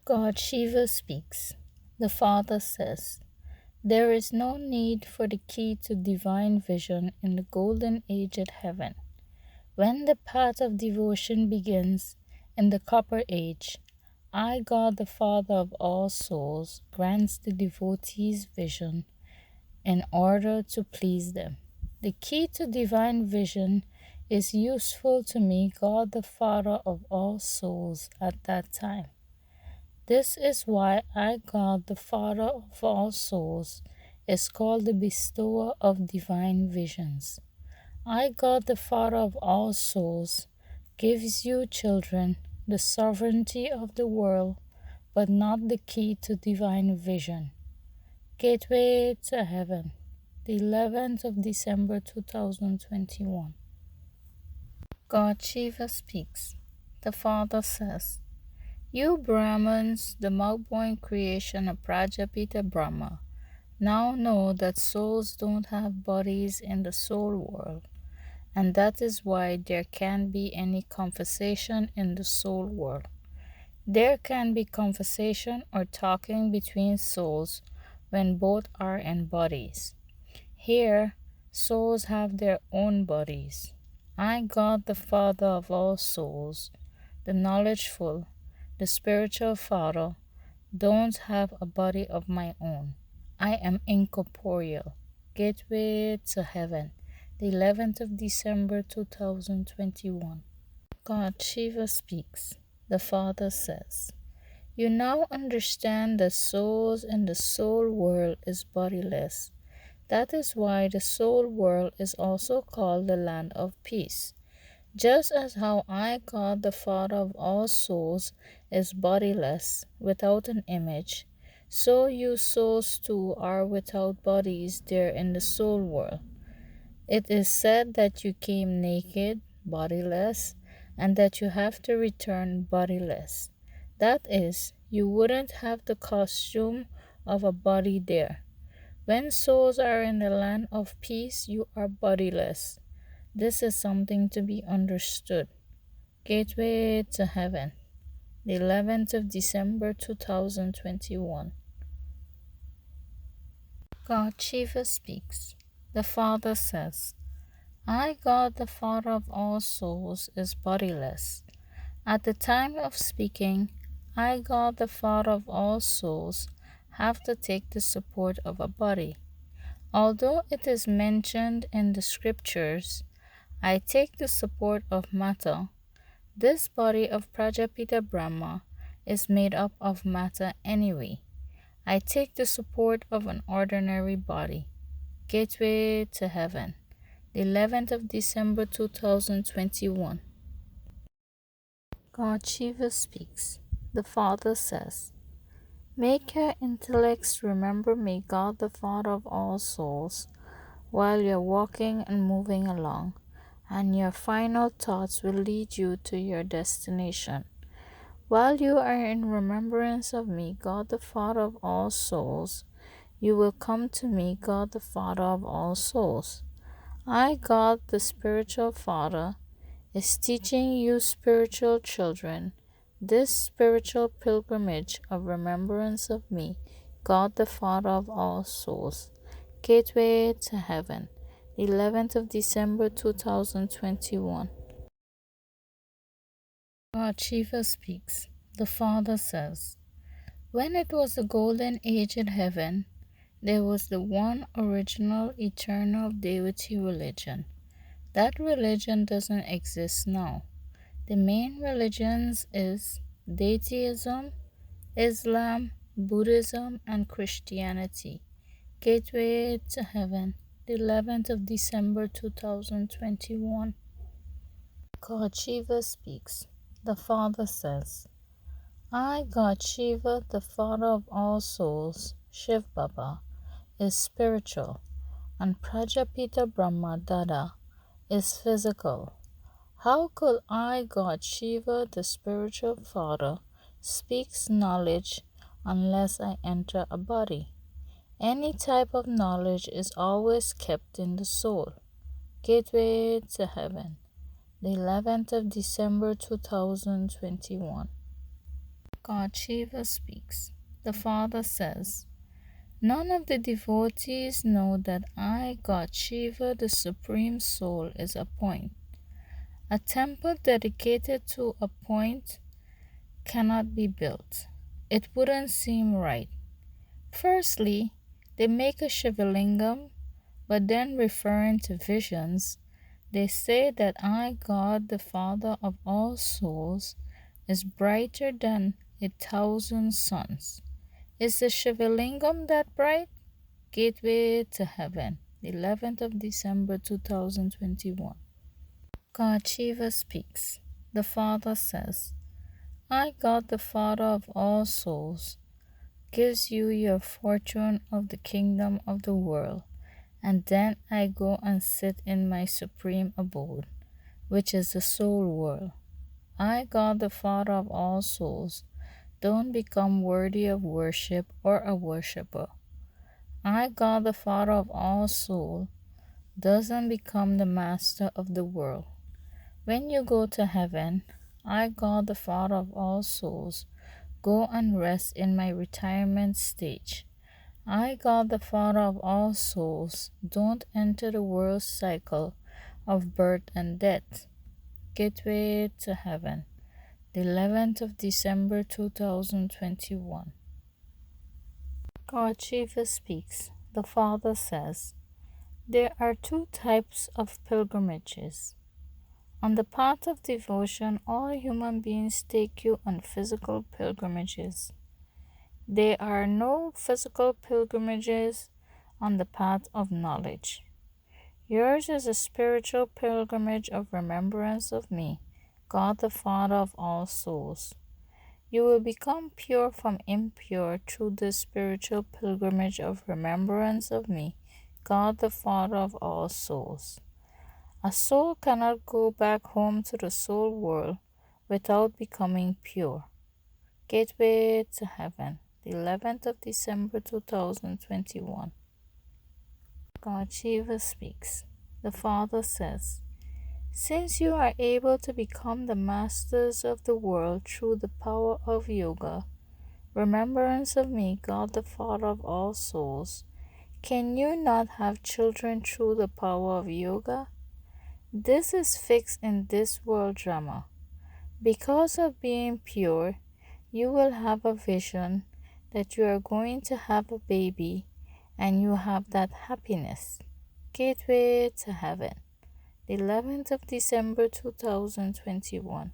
God Shiva speaks. The Father says, there is no need for the key to divine vision in the golden aged heaven. When the path of devotion begins in the copper age, I, God the Father of all souls, grants the devotees vision in order to please them. The key to divine vision is useful to me, God the Father of all souls, at that time. This is why I, God the Father of all souls, is called the bestower of divine visions. I, God the Father of all souls, gives you children the sovereignty of the world, but not the key to divine vision. Gateway to Heaven, the 11th of December 2021. God Shiva speaks. The Father says, you Brahmins, the mug-born creation of Prajapita Brahma, now know that souls don't have bodies in the soul world, and that is why there can't be any conversation in the soul world. There can be conversation or talking between souls when both are in bodies. Here, souls have their own bodies. I, God the Father of all souls, the knowledgeful, the spiritual Father, don't have a body of my own. I am incorporeal. Gateway to Heaven, the 11th of December 2021. God Shiva speaks. The Father says, you now understand that souls in the soul world is bodiless. That is why the soul world is also called the land of peace. Just as how I, God the Father of all souls, is bodiless, without an image, so you souls too are without bodies there in the soul world. It is said that you came naked, bodiless, and that you have to return bodiless. That is, you wouldn't have the costume of a body there. When souls are in the land of peace, you are bodiless. This is something to be understood. Gateway to Heaven, the 11th of December 2021. God Shiva speaks. The Father says, I, God the Father of all souls, is bodiless. At the time of speaking, I, God the Father of all souls, have to take the support of a body. Although it is mentioned in the scriptures, I take the support of matter. This body of Prajapita Brahma is made up of matter anyway. I take the support of an ordinary body. Gateway to Heaven, the 11th of December 2021. God Shiva speaks. The Father says, make your intellects remember me, God the Father of all souls, while you're walking and moving along, and your final thoughts will lead you to your destination. While you are in remembrance of me, God the Father of all souls, you will come to me, God the Father of all souls. I, God the spiritual Father, is teaching you spiritual children this spiritual pilgrimage of remembrance of me, God the Father of all souls. Gateway to Heaven, 11th of December 2021. God Shiva speaks. The Father says, when it was the golden age in heaven, there was the one original eternal deity religion. That religion doesn't exist now. The main religions is deityism, Islam, Buddhism, and Christianity. Gateway to Heaven, the 11th of December 2021. God Shiva speaks. The Father says, I, God Shiva, the Father of all souls, Shiv Baba, is spiritual, and Prajapita Brahma Dada is physical. How could I, God Shiva, the spiritual Father, speaks knowledge unless I enter a body? Any type of knowledge is always kept in the soul. Gateway to Heaven, the 11th of December 2021. God Shiva speaks. The Father says, none of the devotees know that I, God Shiva, the Supreme Soul, is a point. A temple dedicated to a point cannot be built. It wouldn't seem right. Firstly, they make a Shivalingam, but then referring to visions, they say that I, God, the Father of all souls, is brighter than 1,000 suns. Is the Shivalingam that bright? Gateway to Heaven, 11th of December 2021. God Shiva speaks. The Father says, I, God the Father of all souls, gives you your fortune of the kingdom of the world, and then I go and sit in my supreme abode, which is the soul world. I, God the Father of all souls, don't become worthy of worship or a worshipper. I, God the Father of all souls, doesn't become the master of the world. When you go to heaven, I, God the Father of all souls, go and rest in my retirement stage. I, God the Father of all souls, don't enter the world's cycle of birth and death. Gateway to Heaven, the 11th of December 2021. God Shiva speaks. The Father says, there are two types of pilgrimages. On the path of devotion, all human beings take you on physical pilgrimages. There are no physical pilgrimages on the path of knowledge. Yours is a spiritual pilgrimage of remembrance of me, God the Father of all souls. You will become pure from impure through this spiritual pilgrimage of remembrance of me, God the Father of all souls. A soul cannot go back home to the soul world without becoming pure. Gateway to Heaven, the 11th of December 2021. God Shiva speaks. The Father says, since you are able to become the masters of the world through the power of yoga, remembrance of me, God the Father of all souls, can you not have children through the power of yoga? This is fixed in this world drama. Because of being pure, you will have a vision that you are going to have a baby and you have that happiness. Gateway to Heaven, the 11th of December 2021.